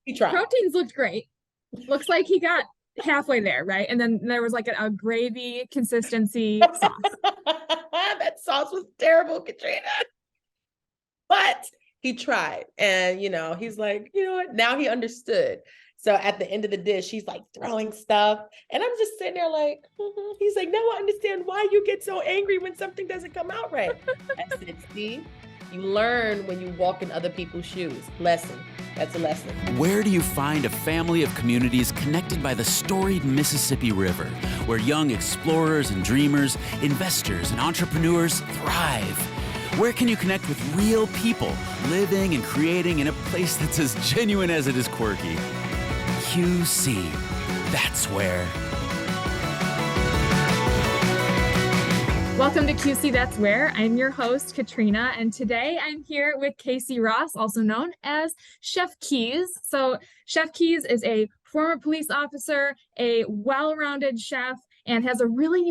He tried. Proteins looked great. Looks like he got halfway there, right? And then there was like a gravy consistency sauce. That sauce was terrible, Katrina. But he tried. And, he's like, you know what? Now he understood. So at the end of the dish, he's like throwing stuff. And I'm just sitting there like, he's like, now I understand why you get so angry when something doesn't come out right. I said, see, you learn when you walk in other people's shoes. Lesson. That's a lesson. Where do you find a family of communities connected by the storied Mississippi River, where young explorers and dreamers, investors and entrepreneurs thrive? Where can you connect with real people living and creating in a place that's as genuine as it is quirky? QC, that's where. Welcome to QC That's Where. I'm your host, Katrina, and today I'm here with Casey Ross, also known as Chef Keys. So Chef Keys is a former police officer, a well-rounded chef, and has a really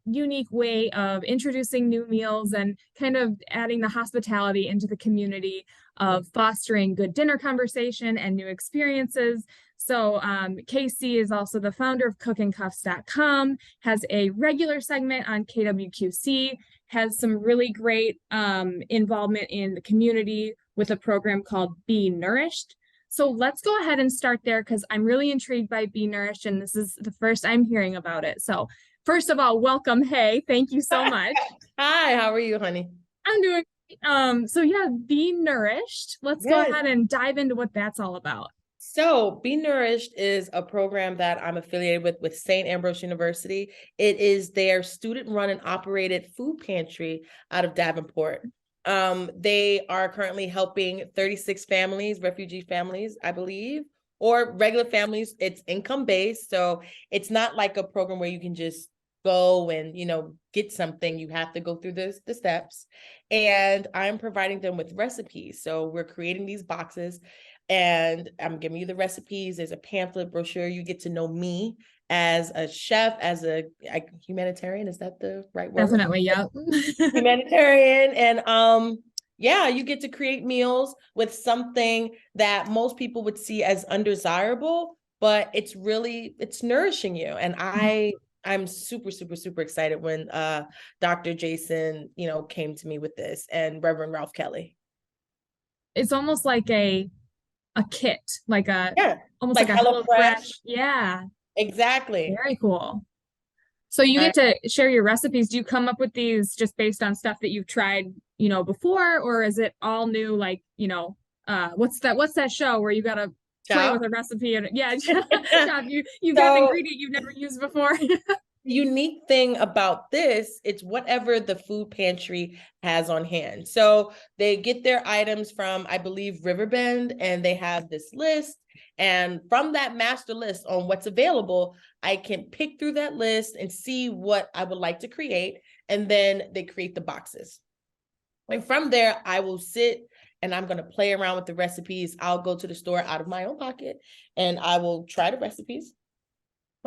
unique way of introducing new meals and kind of adding the hospitality into the community of fostering good dinner conversation and new experiences. So Casey is also the founder of cookingcuffs.com, has a regular segment on KWQC, has some really great involvement in the community with a program called Be Nourished. So let's go ahead and start there because I'm really intrigued by Be Nourished, and this is the first I'm hearing about it. So first of all, welcome. Hey, thank you so much. Hi, how are you, honey? I'm doing great. So yeah, Be Nourished. Let's go ahead and dive into what that's all about. So Be Nourished is a program that I'm affiliated with St. Ambrose University. It is their student-run and operated food pantry out of Davenport. They are currently helping 36 families, refugee families, I believe, or regular families. It's income-based, so it's not like a program where you can just go and, get something. You have to go through the steps. And I'm providing them with recipes. So we're creating these boxes and I'm giving you the recipes. There's a pamphlet, brochure. You get to know me as a chef, as a humanitarian. Is that the right word? Definitely, yeah. Humanitarian. And you get to create meals with something that most people would see as undesirable, but it's nourishing you. And I'm super, super, super excited when Dr. Jason, came to me with this, and Reverend Ralph Kelly. It's almost like a kit, almost like a HelloFresh. Yeah, exactly. Very cool. So you get to share your recipes. Do you come up with these just based on stuff that you've tried, before, or is it all new? Like, what's that show where you gotta play with a recipe and you got an ingredient you've never used before? Unique thing about this, it's whatever the food pantry has on hand. So they get their items from, I believe, Riverbend, and they have this list. And from that master list on what's available, I can pick through that list and see what I would like to create. And then they create the boxes. And from there, I will sit and I'm going to play around with the recipes. I'll go to the store out of my own pocket and I will try the recipes.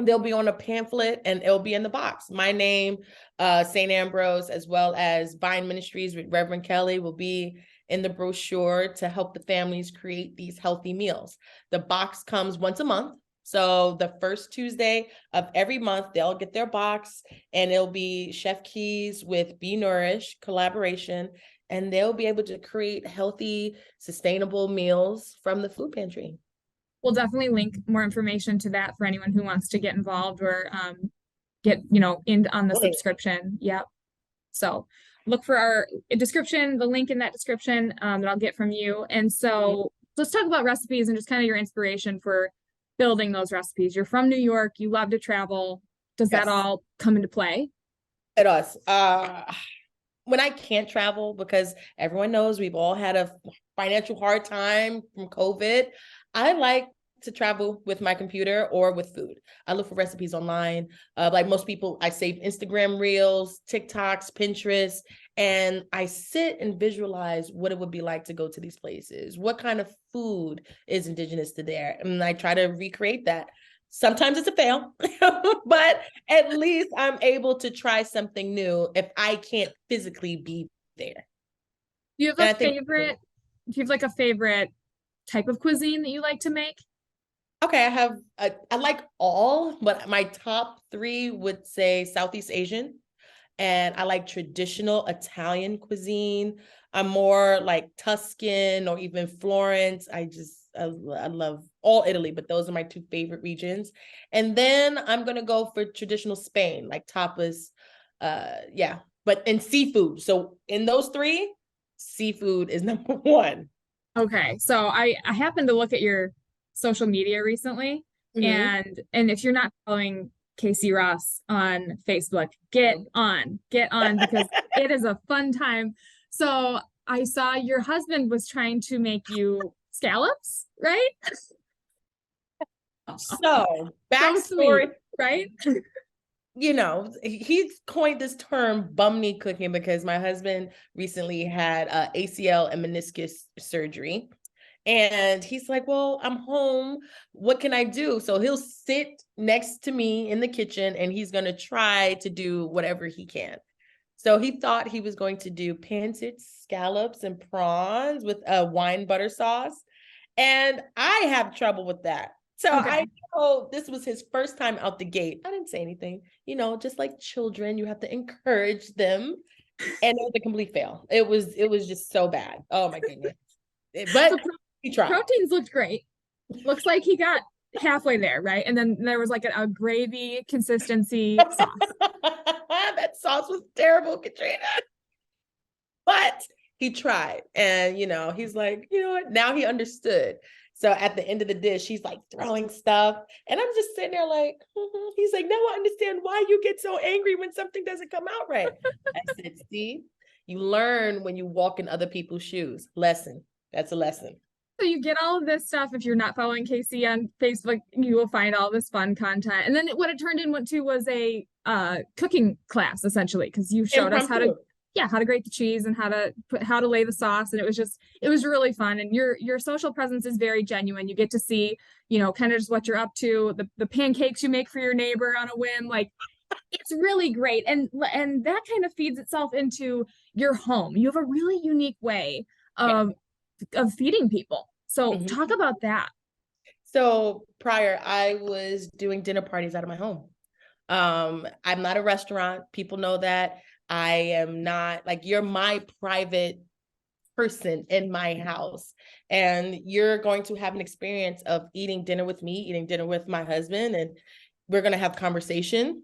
They'll be on a pamphlet and it'll be in the box. My name, St. Ambrose, as well as Vine Ministries with Reverend Kelly will be in the brochure to help the families create these healthy meals. The box comes once a month. So the first Tuesday of every month, they'll get their box and it'll be Chef Keys with Be Nourished collaboration. And they'll be able to create healthy, sustainable meals from the food pantry. We'll definitely link more information to that for anyone who wants to get involved or get, in on the subscription. Yep. So look for our description, the link in that description that I'll get from you. And so let's talk about recipes and just kind of your inspiration for building those recipes. You're from New York. You love to travel. Does that all come into play? It does. When I can't travel, because everyone knows we've all had a financial hard time from COVID, I like to travel with my computer or with food. I look for recipes online. Like most people, I save Instagram Reels, TikToks, Pinterest, and I sit and visualize what it would be like to go to these places. What kind of food is indigenous to there? And I try to recreate that. Sometimes it's a fail, but at least I'm able to try something new if I can't physically be there. Do you have a favorite type of cuisine that you like to make? Okay, I like all, but my top three would say Southeast Asian, and I like traditional Italian cuisine. I'm more like Tuscan or even Florence. I love all Italy, but those are my two favorite regions. And then I'm gonna go for traditional Spain, like tapas. Yeah, but in seafood. So in those three, seafood is number one. Okay, so I happened to look at your social media recently, Mhm. and if you're not following Casey Ross on Facebook, get on because it is a fun time. So I saw your husband was trying to make you scallops, right? So So backstory, sweet, right? he coined this term bum knee cooking because my husband recently had ACL and meniscus surgery. And he's like, well, I'm home. What can I do? So he'll sit next to me in the kitchen and he's going to try to do whatever he can. So he thought he was going to do pan-seared scallops and prawns with a wine butter sauce. And I have trouble with that. So Okay. I know this was his first time out the gate. I didn't say anything, just like children, you have to encourage them. And it was a complete fail. It was just so bad. Oh my goodness. But So he tried. proteins looked great. Looks like he got halfway there, right? And then there was like a gravy consistency sauce. That sauce was terrible, Katrina. But he tried. And, he's like, you know what? Now he understood. So at the end of the dish, he's like throwing stuff. And I'm just sitting there like, he's like, now I understand why you get so angry when something doesn't come out right. I said, see, you learn when you walk in other people's shoes. Lesson. That's a lesson. So you get all of this stuff. If you're not following Casey on Facebook, you will find all this fun content. And then what it turned into was a cooking class essentially, because you showed us how to grate the cheese and how to lay the sauce. And it was really fun. And your social presence is very genuine. You get to see, kind of just what you're up to, the pancakes you make for your neighbor on a whim. Like it's really great. And that kind of feeds itself into your home. You have a really unique way of feeding people. So talk about that. So prior, I was doing dinner parties out of my home. I'm not a restaurant. People know that. I am not like, you're my private person in my house. And you're going to have an experience of eating dinner with me, eating dinner with my husband, and we're going to have conversation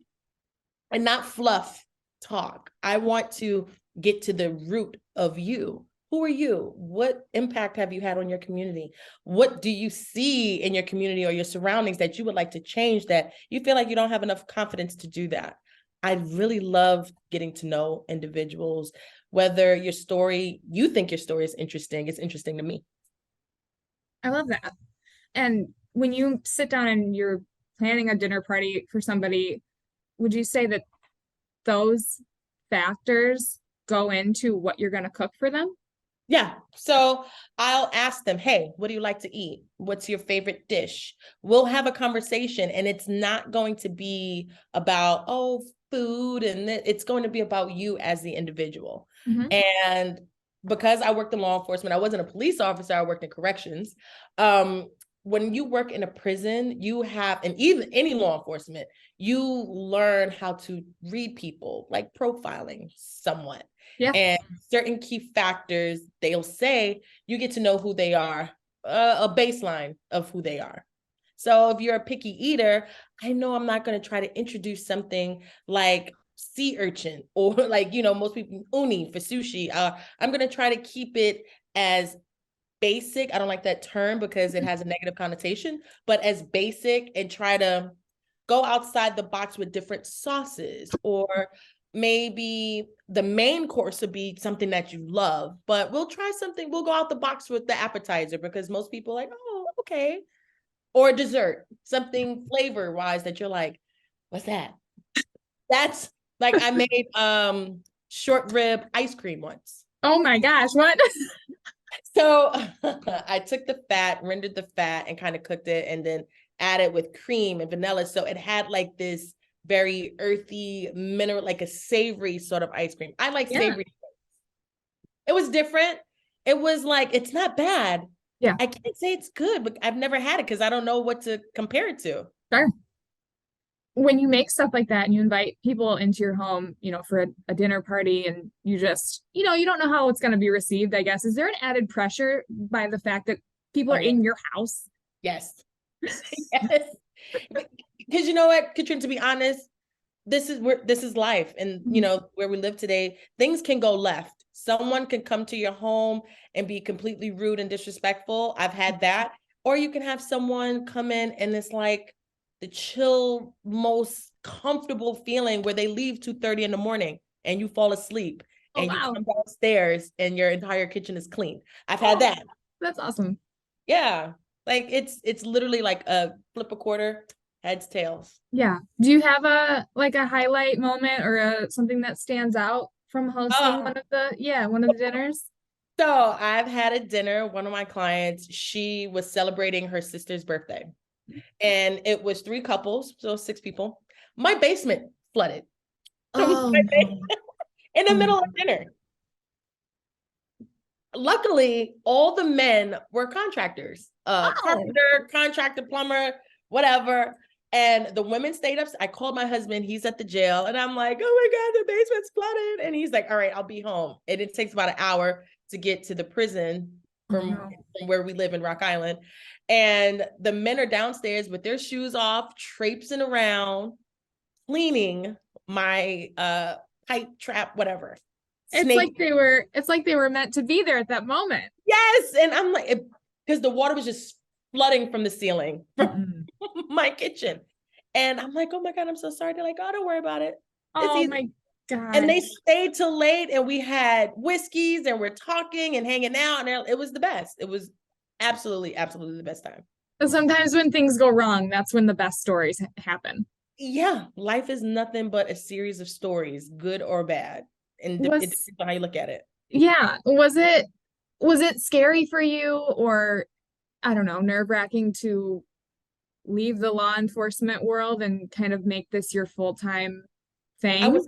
and not fluff talk. I want to get to the root of you. Who are you? What impact have you had on your community? What do you see in your community or your surroundings that you would like to change that you feel like you don't have enough confidence to do that? I really love getting to know individuals, whether you think your story is interesting, it's interesting to me. I love that. And when you sit down and you're planning a dinner party for somebody, would you say that those factors go into what you're going to cook for them? Yeah. So I'll ask them, hey, what do you like to eat? What's your favorite dish? We'll have a conversation, and it's not going to be about, food, and it's going to be about you as the individual. And because I worked in law enforcement, I wasn't a police officer, I worked in corrections. When you work in a prison, you have, and even any law enforcement, you learn how to read people, like profiling somewhat. Yeah. And certain key factors, they'll say, you get to know who they are, a baseline of who they are. So if you're a picky eater, I know I'm not going to try to introduce something like sea urchin or like, most people, uni for sushi. I'm going to try to keep it as basic. I don't like that term because it has a negative connotation, but as basic, and try to go outside the box with different sauces, or maybe the main course would be something that you love, but we'll go out the box with the appetizer because most people are like, oh, okay. Or a dessert, something flavor wise that you're like, what's that? That's like, I made short rib ice cream once. Oh my gosh, what? So I took the fat, rendered the fat, and kind of cooked it, and then added with cream and vanilla. So it had like this very earthy mineral, like a savory sort of ice cream. I like savory. It was different. It was like, it's not bad, Yeah. I can't say it's good, but I've never had it because I don't know what to compare it to. Sure. When you make stuff like that and you invite people into your home, for a dinner party, and you just, you don't know how it's going to be received, I guess. Is there an added pressure by the fact that people Oh, are yeah. in your house? Yes. Yes. Because you know what, Katrina, to be honest, this is life. And where we live today, things can go left. Someone can come to your home and be completely rude and disrespectful. I've had that. Or you can have someone come in and it's like the chill, most comfortable feeling where they leave 2:30 in the morning and you fall asleep Oh, and you wow. come downstairs and your entire kitchen is clean. I've had that. That's awesome. Yeah. Like it's literally like a flip a quarter, heads, tails. Yeah. Do you have a highlight moment or something that stands out from hosting one of the dinners? So I've had a dinner, one of my clients, she was celebrating her sister's birthday. And it was 3 couples, so 6 people. My basement flooded. Oh, In the middle of dinner. Luckily, all the men were contractors, carpenter, contractor, plumber, whatever. And the women stayed up. I called my husband, he's at the jail. And I'm like, oh my God, the basement's flooded. And he's like, all right, I'll be home. And it takes about an hour to get to the prison from where we live in Rock Island. And the men are downstairs with their shoes off, traipsing around, cleaning my pipe trap, whatever. It's like they were meant to be there at that moment. Yes. And I'm like, because the water was just flooding from the ceiling from my kitchen. And I'm like, oh my God, I'm so sorry. They're like, oh, don't worry about it. Oh my God. And they stayed till late and we had whiskeys and we're talking and hanging out. And it was the best. It was absolutely, absolutely the best time. Sometimes when things go wrong, that's when the best stories happen. Yeah. Life is nothing but a series of stories, good or bad. And it depends on how you look at it. Yeah. Was it scary for you, or I don't know, nerve-wracking to leave the law enforcement world and kind of make this your full-time thing?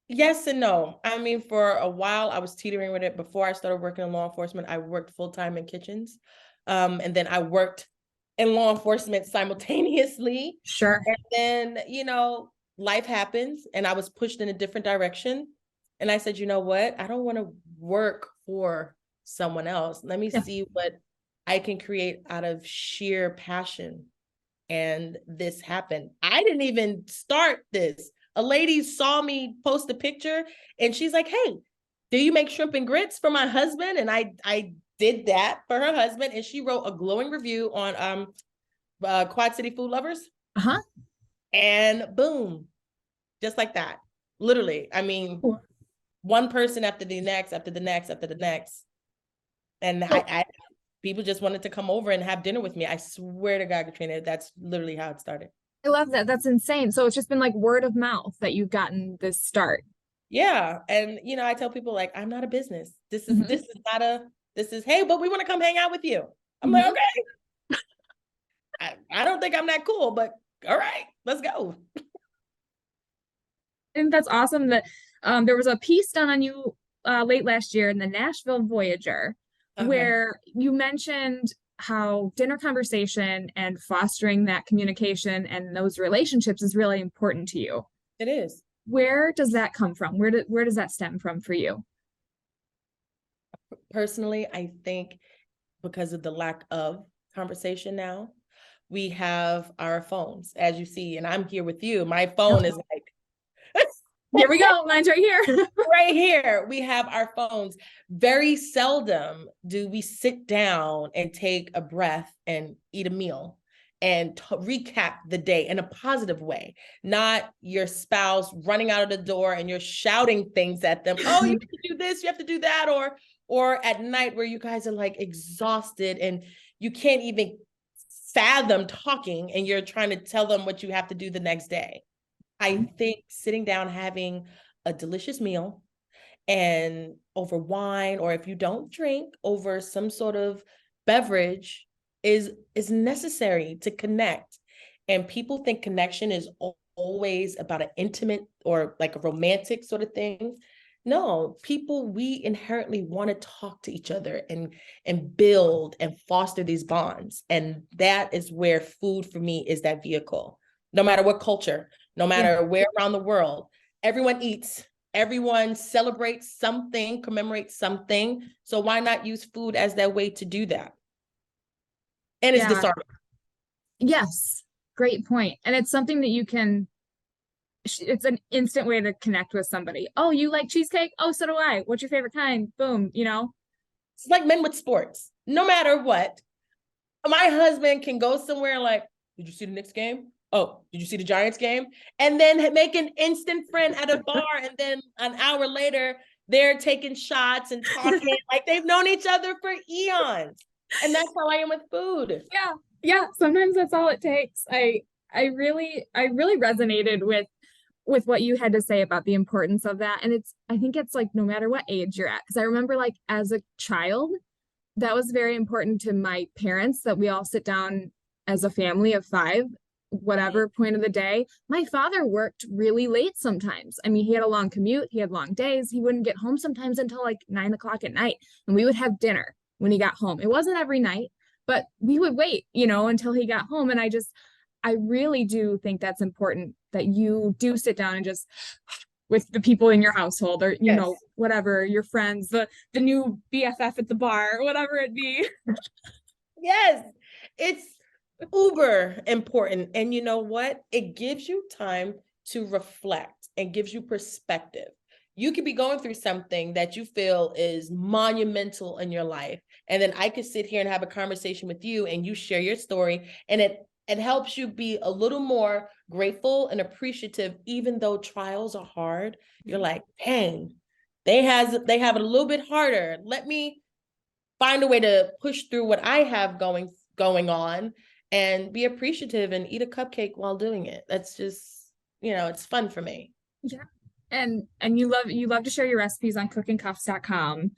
Yes and no. I mean, for a while I was teetering with it. Before I started working in law enforcement, I worked full-time in kitchens. And then I worked in law enforcement simultaneously. Sure. And then, life happens and I was pushed in a different direction. And I said, you know what? I don't want to work for someone else. Let me see what I can create out of sheer passion. And this happened. I didn't even start this. A lady saw me post a picture and she's like, hey, do you make shrimp and grits for my husband? And I did that for her husband. And she wrote a glowing review on Quad City Food Lovers. And boom, just like that. Literally. I mean, one person after the next, after the next, after the next. And people just wanted to come over and have dinner with me. I swear to God, Katrina, that's literally how it started. I love that. That's insane. So it's just been like word of mouth that you've gotten this start. Yeah. And, I tell people like, I'm not a business. This is, hey, but we want to come hang out with you. I'm like, okay. I don't think I'm that cool, but all right, let's go. And that's awesome that there was a piece done on you late last year in the Nashville Voyager, where you mentioned how dinner conversation and fostering that communication and those relationships is really important to you. It is. Where does that come from? Where does that stem from for you? Personally, I think because of the lack of conversation now, we have our phones, as you see, and I'm here with you. My phone is like, here we go. Mine's right here. Right here. We have our phones. Very seldom do we sit down and take a breath and eat a meal and recap the day in a positive way, not your spouse running out of the door and you're shouting things at them. Oh, you have to do this, you have to do that. Or at night where you guys are like exhausted and you can't even fathom talking and you're trying to tell them what you have to do the next day. I think sitting down, having a delicious meal and over wine, or if you don't drink, over some sort of beverage is necessary to connect. And people think connection is always about an intimate or like a romantic sort of thing. No, people, we inherently want to talk to each other and build and foster these bonds. And that is where food for me is that vehicle. No matter what culture, no matter where around the world, everyone eats, everyone celebrates something, commemorates something. So why not use food as that way to do that? And it's disarming. Yes, great point. And it's something that you can, it's an instant way to connect with somebody. Oh, you like cheesecake? Oh, so do I. What's your favorite kind? Boom, you know? It's like men with sports. No matter what, my husband can go somewhere like, did you see the Knicks game? Oh, did you see the Giants game? And then make an instant friend at a bar. And then an hour later, they're taking shots and talking like they've known each other for eons. And that's how I am with food. Yeah. Yeah. Sometimes that's all it takes. I really resonated with what you had to say about the importance of that. And I think it's like, no matter what age you're at, because I remember like as a child, that was very important to my parents that we all sit down as a family of 5, whatever point of the day. My father worked really late sometimes. I mean, he had a long commute, he had long days. He wouldn't get home sometimes until like 9 o'clock at night. And we would have dinner when he got home. It wasn't every night, but we would wait, until he got home. And I really do think that's important that you do sit down and just with the people in your household or, whatever, your friends, the new BFF at the bar, or whatever it be. Yes, it's uber important. And you know what? It gives you time to reflect and gives you perspective. You could be going through something that you feel is monumental in your life. And then I could sit here and have a conversation with you and you share your story, and it helps you be a little more grateful and appreciative, even though trials are hard. You're like, dang, they have it a little bit harder. Let me find a way to push through what I have going on and be appreciative and eat a cupcake while doing it. That's just, it's fun for me. Yeah. And you love to share your recipes on cookingcuffs.com.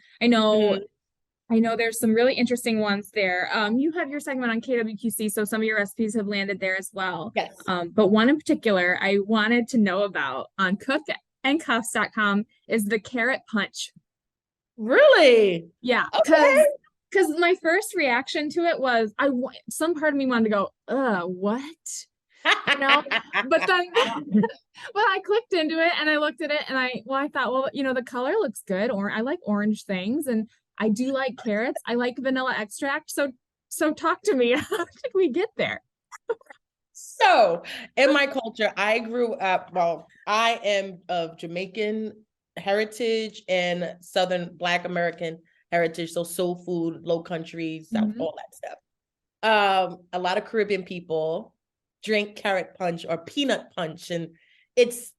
I know there's some really interesting ones there. You have your segment on KWQC, so some of your recipes have landed there as well. Yes. But one in particular I wanted to know about on cookingcuffs.com is the carrot punch. Really? Yeah. Okay. Because my first reaction to it was some part of me wanted to go, what? But then I clicked into it and I looked at it and I thought, the color looks good, or I like orange things and I do like carrots. I like vanilla extract. So talk to me. How did we get there? So in my culture, I grew up, I am of Jamaican heritage and Southern Black American heritage. So soul food, low country, South, all that stuff. A lot of Caribbean people drink carrot punch or peanut punch. And it's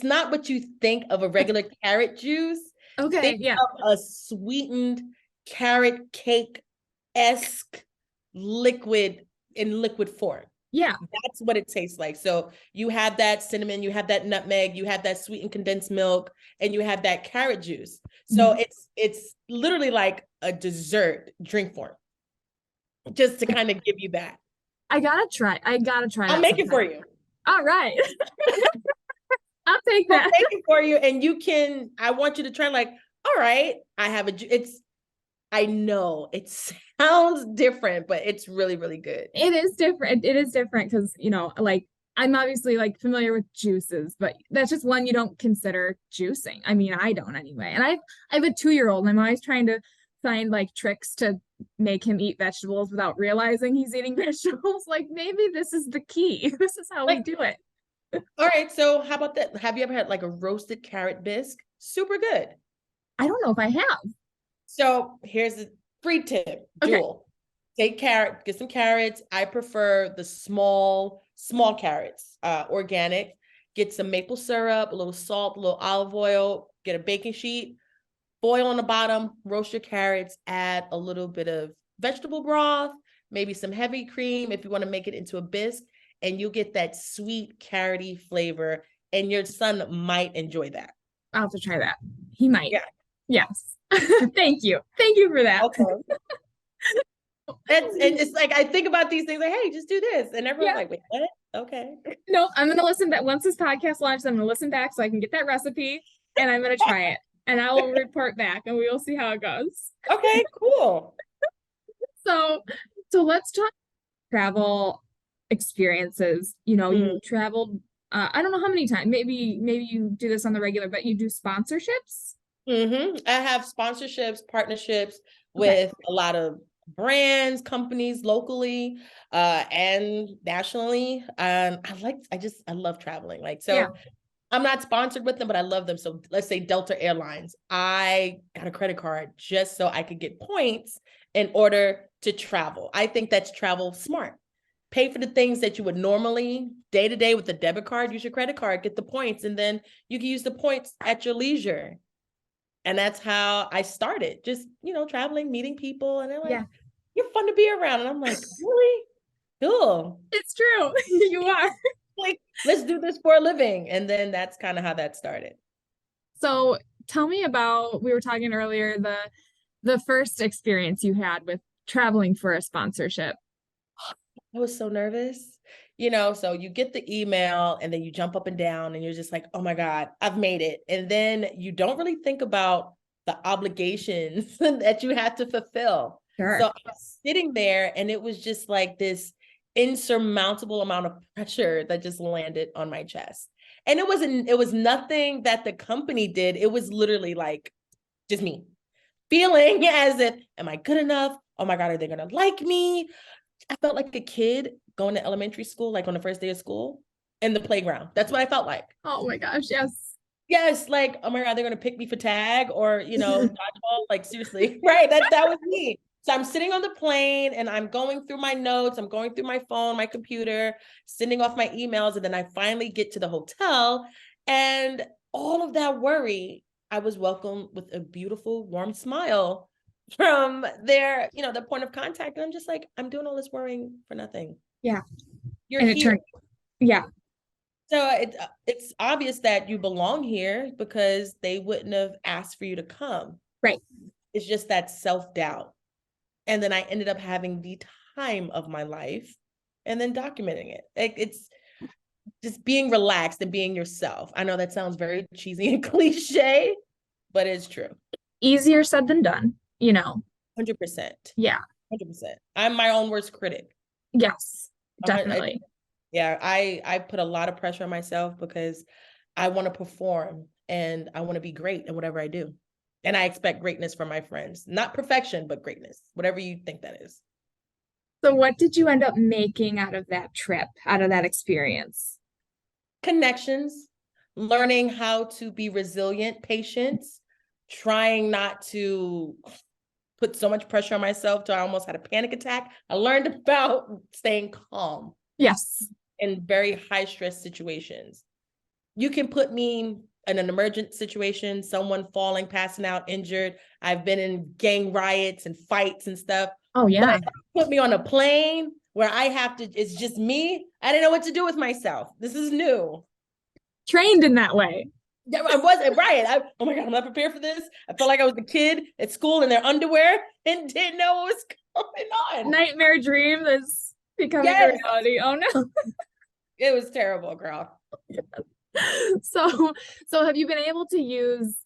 not what you think of a regular carrot juice. Okay. Think of a sweetened carrot cake-esque liquid in liquid form. Yeah. That's what it tastes like. So you have that cinnamon, you have that nutmeg, you have that sweetened condensed milk, and you have that carrot juice. So it's literally like a dessert drink form, just to kind of give you that. I gotta try. I'll make it for you. All right. I'll take that. I'll make it for you. And I want you to try like, all right, I know it sounds different, but it's really, really good. It is different. It is different because, like I'm obviously like familiar with juices, but that's just one you don't consider juicing. I mean, I don't anyway. And I have a 2-year-old and I'm always trying to find like tricks to make him eat vegetables without realizing he's eating vegetables. Like maybe this is the key. This is how we do it. All right. So how about that? Have you ever had like a roasted carrot bisque? Super good. I don't know if I have. So here's a free tip. Jewel. Get some carrots. I prefer the small carrots, organic. Get some maple syrup, a little salt, a little olive oil, get a baking sheet, boil on the bottom, roast your carrots, add a little bit of vegetable broth, maybe some heavy cream if you want to make it into a bisque, and you'll get that sweet carroty flavor, and your son might enjoy that. I'll have to try that. He might. Yeah. Yes. Thank you. Thank you for that. Okay. And it's like, I think about these things like, hey, just do this. And everyone's like, wait, what? Okay. No, I'm going to listen back. Once this podcast launches, I'm going to listen back so I can get that recipe and I'm going to try it and I will report back and we will see how it goes. Okay, cool. So, let's talk travel experiences. You traveled, I don't know how many times, maybe you do this on the regular, but you do sponsorships? I have sponsorships, partnerships Okay. with a lot of brands, companies locally, and nationally. I love traveling. Yeah. I'm not sponsored with them, but I love them. So let's say Delta Airlines. I got a credit card just so I could get points in order to travel. I think that's travel smart. Pay for the things that you would normally day to day with a debit card, use your credit card, get the points, and then you can use the points at your leisure. And that's how I started, just, traveling, meeting people. And they're like, Yeah. you're fun to be around. And I'm like, really? Cool. It's true. You are. Like, let's do this for a living. And then that's kind of how that started. So tell me about, we were talking earlier, the first experience you had with traveling for a sponsorship. I was so nervous, so you get the email and then you jump up and down and you're just like, oh my God, I've made it. And then you don't really think about the obligations that you have to fulfill. Sure. So I was sitting there and it was just like this insurmountable amount of pressure that just landed on my chest. And it was nothing that the company did. It was literally like just me feeling as if, am I good enough? Oh my God, are they going to like me? I felt like a kid going to elementary school, like on the first day of school in the playground. That's what I felt like. Oh my gosh, yes. Yes, like, oh my God, they're going to pick me for tag or, dodgeball. Like, seriously, right? That was me. So I'm sitting on the plane and I'm going through my notes. I'm going through my phone, my computer, sending off my emails. And then I finally get to the hotel and all of that worry, I was welcomed with a beautiful, warm smile from their, the point of contact. And I'm just like, I'm doing all this worrying for nothing. Yeah. You're here. Yeah. So it's obvious that you belong here because they wouldn't have asked for you to come. Right. It's just that self-doubt. And then I ended up having the time of my life and then documenting it. It's just being relaxed and being yourself. I know that sounds very cheesy and cliche, but it's true. Easier said than done, 100%. Yeah. 100%. I'm my own worst critic. Yes, definitely. I put a lot of pressure on myself because I want to perform and I want to be great in whatever I do. And I expect greatness from my friends, not perfection, but greatness, whatever you think that is. So what did you end up making out of that trip, out of that experience? Connections, learning how to be resilient, patient, trying not to put so much pressure on myself till I almost had a panic attack. I learned about staying calm. Yes. In very high stress situations. You can put me in an emergent situation, someone falling, passing out, injured. I've been in gang riots and fights and stuff. Oh yeah. But put me on a plane where it's just me. I didn't know what to do with myself. This is new. Trained in that way. I wasn't right. Oh my God, I'm not prepared for this. I felt like I was a kid at school in their underwear and didn't know what was going on. Nightmare dream is becoming a reality. Oh no. It was terrible, girl. So have you been able to use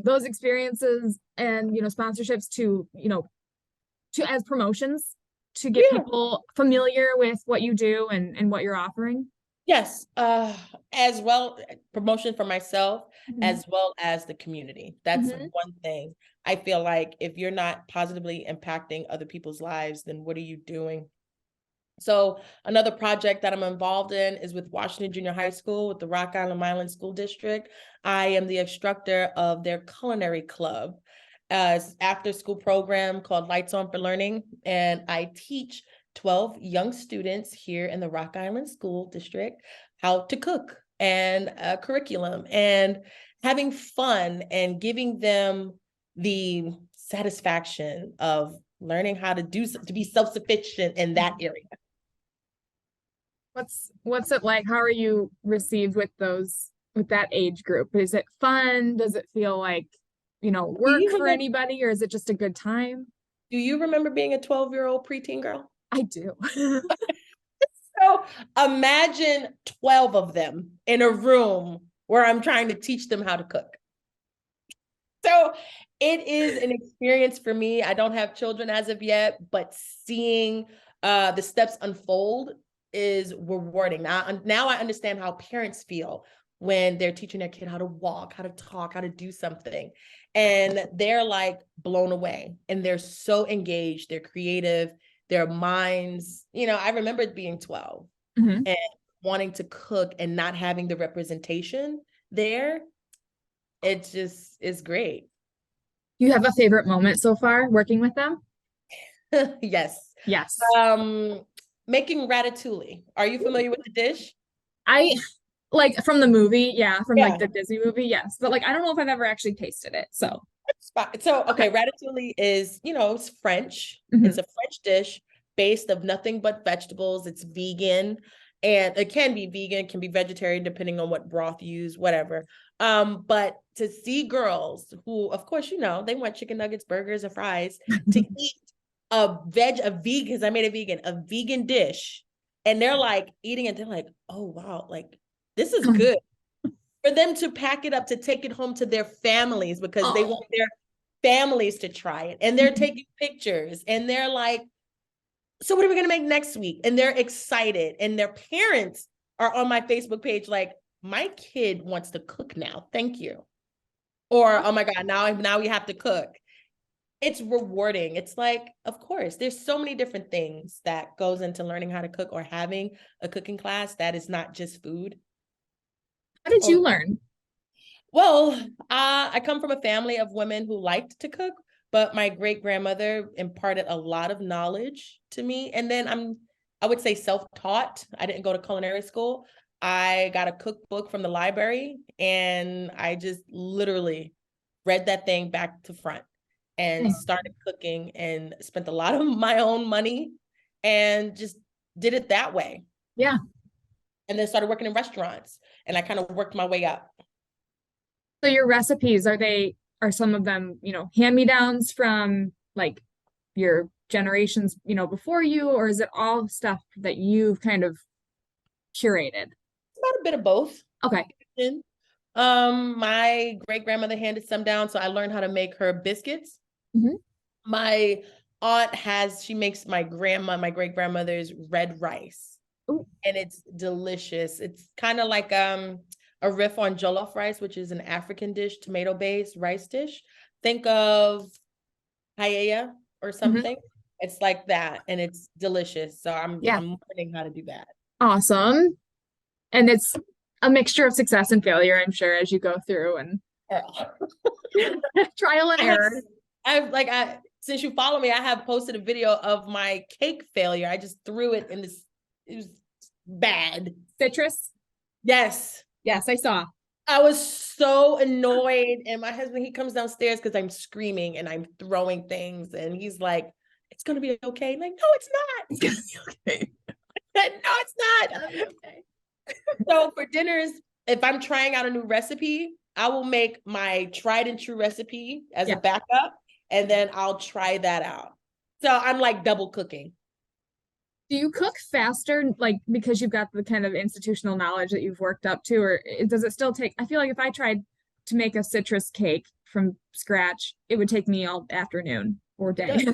those experiences and sponsorships to as promotions to get people familiar with what you do and what you're offering? Yes, as well, promotion for myself, as well as the community. That's one thing. I feel like if you're not positively impacting other people's lives, then what are you doing? So another project that I'm involved in is with Washington Junior High School with the Rock Island Milan School District. I am the instructor of their culinary club, after school program called Lights On for Learning. And I teach 12 young students here in the Rock Island School District how to cook and a curriculum and having fun and giving them the satisfaction of learning how to be self-sufficient in that area. What's it like? How are you received with that age group? Is it fun? Does it feel like, work for anybody, or is it just a good time? Do you remember being a 12-year-old preteen girl? I do. So imagine 12 of them in a room where I'm trying to teach them how to cook. So it is an experience for me. I don't have children as of yet, but seeing the steps unfold is rewarding. Now I understand how parents feel when they're teaching their kid how to walk, how to talk, how to do something. And they're like blown away and they're so engaged, they're creative, their minds, I remember being 12 Mhm. and wanting to cook and not having the representation there. It just is great. You have a favorite moment so far working with them? Yes. Yes. Making ratatouille. Are you familiar with the dish? I like from the movie, yeah, from like Yeah. the Disney movie, yes. But like I don't know if I've ever actually tasted it. So So, okay, ratatouille is, it's French. Mhm. It's a French dish based of nothing but vegetables. It's vegan, and it can be vegan, can be vegetarian, depending on what broth you use, whatever. But to see girls who, of course, they want chicken nuggets, burgers, and fries to eat a vegan dish, and they're like eating it, they're like, oh wow, like this is good. For them to pack it up, to take it home to their families because they want their families to try it, and they're taking pictures, and they're like, so what are we going to make next week? And they're excited, and their parents are on my Facebook page like, my kid wants to cook now, thank you. Or, oh my God, now we have to cook. It's rewarding. It's like, of course, there's so many different things that goes into learning how to cook or having a cooking class that is not just food. How did you learn? Well, I come from a family of women who liked to cook, but my great-grandmother imparted a lot of knowledge to me. And then I would say self-taught. I didn't go to culinary school. I got a cookbook from the library, and I just literally read that thing back to front and started cooking and spent a lot of my own money and just did it that way. Yeah. And then started working in restaurants, and I kind of worked my way up. So your recipes, are some of them, hand-me-downs from like your generations, before you, or is it all stuff that you've kind of curated? About a bit of both. Okay. My great-grandmother handed some down, so I learned how to make her biscuits. Mhm. My aunt she makes my great-grandmother's red rice. Ooh. And it's delicious. It's kind of like a riff on jollof rice, which is an African dish, tomato-based rice dish. Think of paella or something. It's like that, and it's delicious. So I'm learning how to do that. Awesome. And it's a mixture of success and failure, I'm sure, as you go through and trial and error. Since you follow me, I have posted a video of my cake failure. I just threw it in this. It was bad. Citrus? Yes. Yes, I saw. I was so annoyed. And my husband, he comes downstairs because I'm screaming and I'm throwing things. And he's like, it's going to be okay. I'm like, no, it's not. It's going to be okay. No, it's not. It'll be okay. So for dinners, if I'm trying out a new recipe, I will make my tried and true recipe as a backup. And then I'll try that out. So I'm like double cooking. Do you cook faster, like because you've got the kind of institutional knowledge that you've worked up to, or does it still take? I feel like if I tried to make a citrus cake from scratch, it would take me all afternoon or day.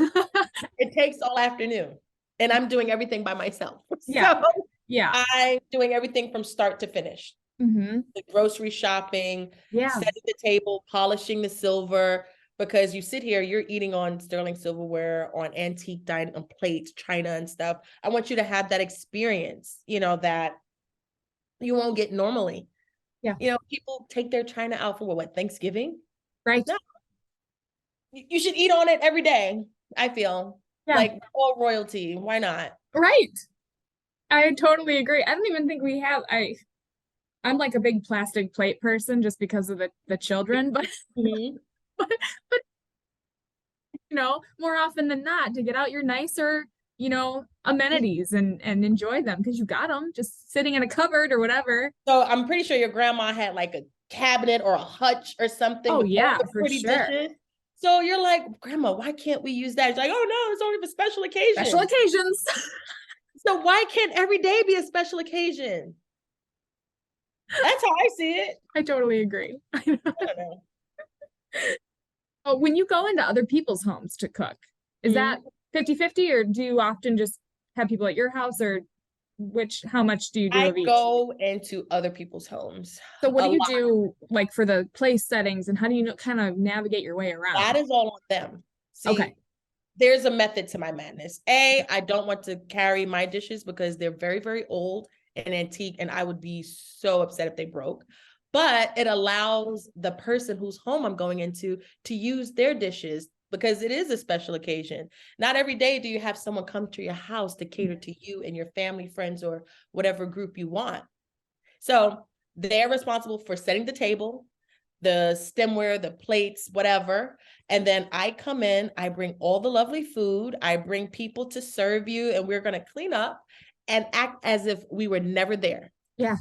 It takes all afternoon, and I'm doing everything by myself. Yeah. So yeah. I'm doing everything from start to finish. Mm-hmm. The grocery shopping, setting the table, polishing the silver. Because you sit here, you're eating on sterling silverware, on antique dining, on plates, china and stuff. I want you to have that experience, that you won't get normally. Yeah. People take their china out for what, Thanksgiving? Right. No. You should eat on it every day, I feel. Like all royalty. Why not? Right. I totally agree. I don't even think we have, I'm like a big plastic plate person just because of the children, but but more often than not, to get out your nicer, amenities and enjoy them because you got them just sitting in a cupboard or whatever. So I'm pretty sure your grandma had like a cabinet or a hutch or something. Oh yeah, for sure. Dishes. So you're like, Grandma, why can't we use that? It's like, oh no, it's only for special occasions. Special occasions. So why can't every day be a special occasion? That's how I see it. I totally agree. I don't know. When you go into other people's homes to cook, is that 50-50, or do you often just have people at your house, or how much do you do I of each? go into other people's homes. So what a do you lot. do like for the place settings, and how do you kind of navigate your way around? That is all on them. See, Okay. there's a method to my madness. I don't want to carry my dishes because they're very, very old and antique, and I would be so upset if they broke. But it allows the person whose home I'm going into to use their dishes because it is a special occasion. Not every day do you have someone come to your house to cater to you and your family, friends, or whatever group you want. So they're responsible for setting the table, the stemware, the plates, whatever. And then I come in, I bring all the lovely food, I bring people to serve you, and we're going to clean up and act as if we were never there. Yeah.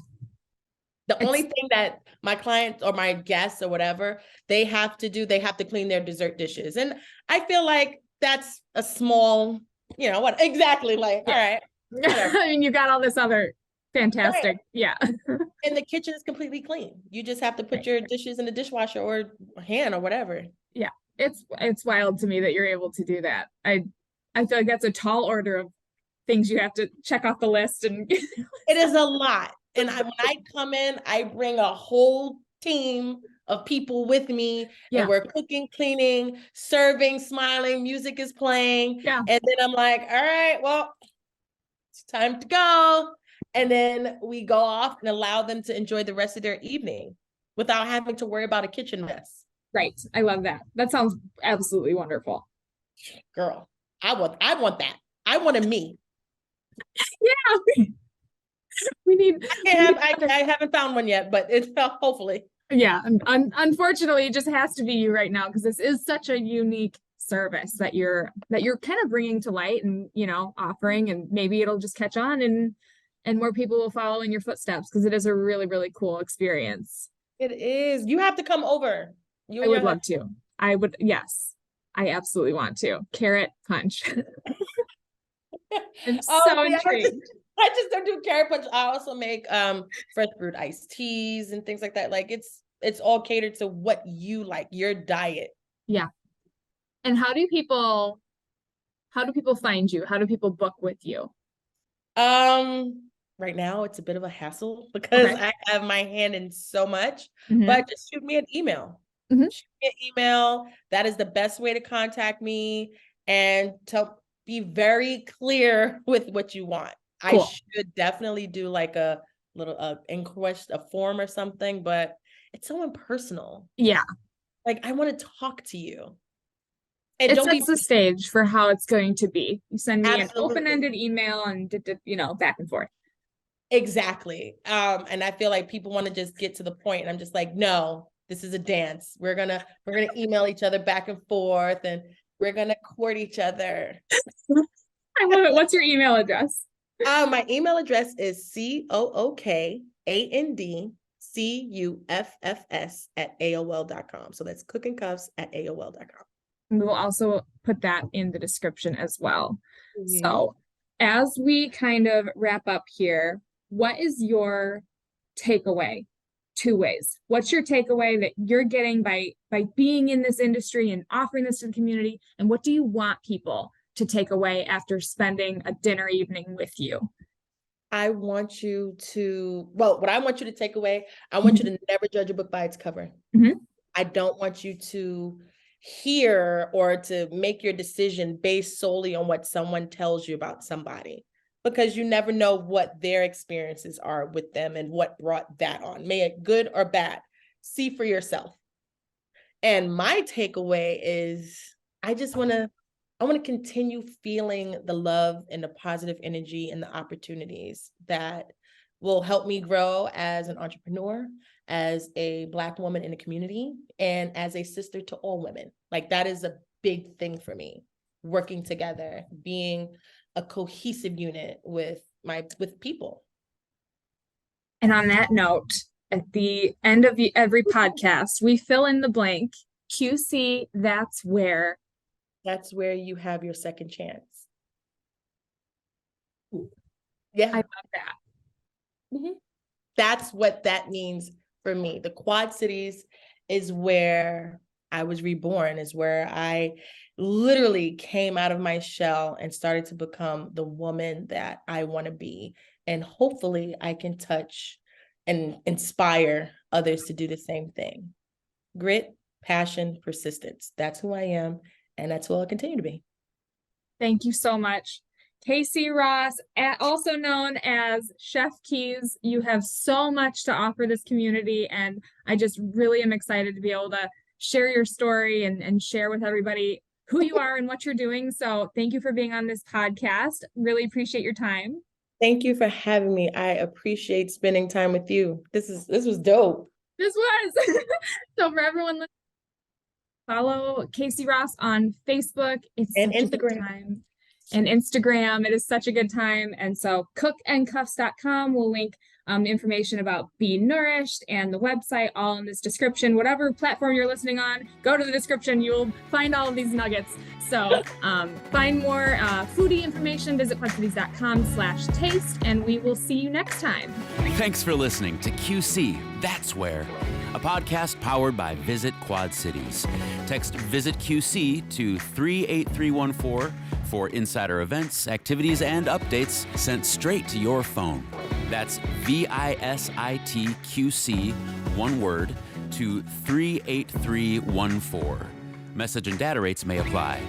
The only thing that my clients or my guests or whatever, they have to clean their dessert dishes. And I feel like that's a small, what exactly, like, all right. I mean, you got all this other fantastic. Right. Yeah. And the kitchen is completely clean. You just have to put your dishes in the dishwasher or hand or whatever. Yeah. It's wild to me that you're able to do that. I feel like that's a tall order of things you have to check off the list, and it is a lot. And when I come in, I bring a whole team of people with me, and we're cooking, cleaning, serving, smiling, music is playing. Yeah. And then I'm like, all right, well, it's time to go. And then we go off and allow them to enjoy the rest of their evening without having to worry about a kitchen mess. Right. I love that. That sounds absolutely wonderful. Girl, I want that. I want a me. Yeah. We need. I haven't found one yet, but it's hopefully. Yeah. Unfortunately, it just has to be you right now, because this is such a unique service that you're kind of bringing to light and, offering, and maybe it'll just catch on and more people will follow in your footsteps, because it is a really, really cool experience. It is. You have to come over. I would love to. I would. Yes, I absolutely want to. Carrot punch. I'm so intrigued. I just don't do carrot punch. I also make fresh brewed iced teas and things like that. Like it's all catered to what you like, your diet. Yeah. And how do people find you? How do people book with you? Right now it's a bit of a hassle because I have my hand in so much, but just shoot me an email. Shoot me an email. That is the best way to contact me, and to be very clear with what you want. Cool. I should definitely do like a little inquest, a form or something, but it's so impersonal. Yeah. Like I want to talk to you. And it sets the stage for how it's going to be. You send me an open-ended email and back and forth. Exactly. And I feel like people want to just get to the point, and I'm just like, no, this is a dance. We're gonna email each other back and forth, and we're gonna court each other. I love it. What's your email address? My email address is cookandcuffs@AOL.com. So that's cookandcuffs@AOL.com. We will also put that in the description as well. So as we kind of wrap up here, what is your takeaway? 2 ways. What's your takeaway that you're getting by being in this industry and offering this to the community? And what do you want people to take away after spending a dinner evening with you? what I want you to take away, I want you to never judge a book by its cover. I don't want you to hear or to make your decision based solely on what someone tells you about somebody, because you never know what their experiences are with them and what brought that on, may it good or bad. See for yourself. And my takeaway is I want to continue feeling the love and the positive energy and the opportunities that will help me grow as an entrepreneur, as a Black woman in the community, and as a sister to all women. Like that is a big thing for me, working together, being a cohesive unit with people. And on that note, at the end of every podcast, we fill in the blank. QC, that's where you have your second chance. Yeah. I love that. That's what that means for me. The Quad Cities is where I was reborn, is where I literally came out of my shell and started to become the woman that I want to be. And hopefully I can touch and inspire others to do the same thing. Grit, passion, persistence. That's who I am, and that's who I'll continue to be. Thank you so much. Casey Ross, also known as Chef Keys, you have so much to offer this community, and I just really am excited to be able to share your story and share with everybody who you are and what you're doing. So thank you for being on this podcast. Really appreciate your time. Thank you for having me. I appreciate spending time with you. This was dope. This was. So for everyone listening, follow Casey Ross on Facebook. It's And such a good Instagram. time. And Instagram. It is such a good time. And so cookandcuffs.com will link information about Be Nourished and the website all in this description. Whatever platform you're listening on, go to the description. You'll find all of these nuggets. So find more foodie information, visit quadcities.com/taste, and we will see you next time. Thanks for listening to QC, That's Where, a podcast powered by Visit Quad Cities. Text Visit QC to 38314 for insider events, activities, and updates sent straight to your phone. That's VISITQC, one word, to 38314. Message and data rates may apply.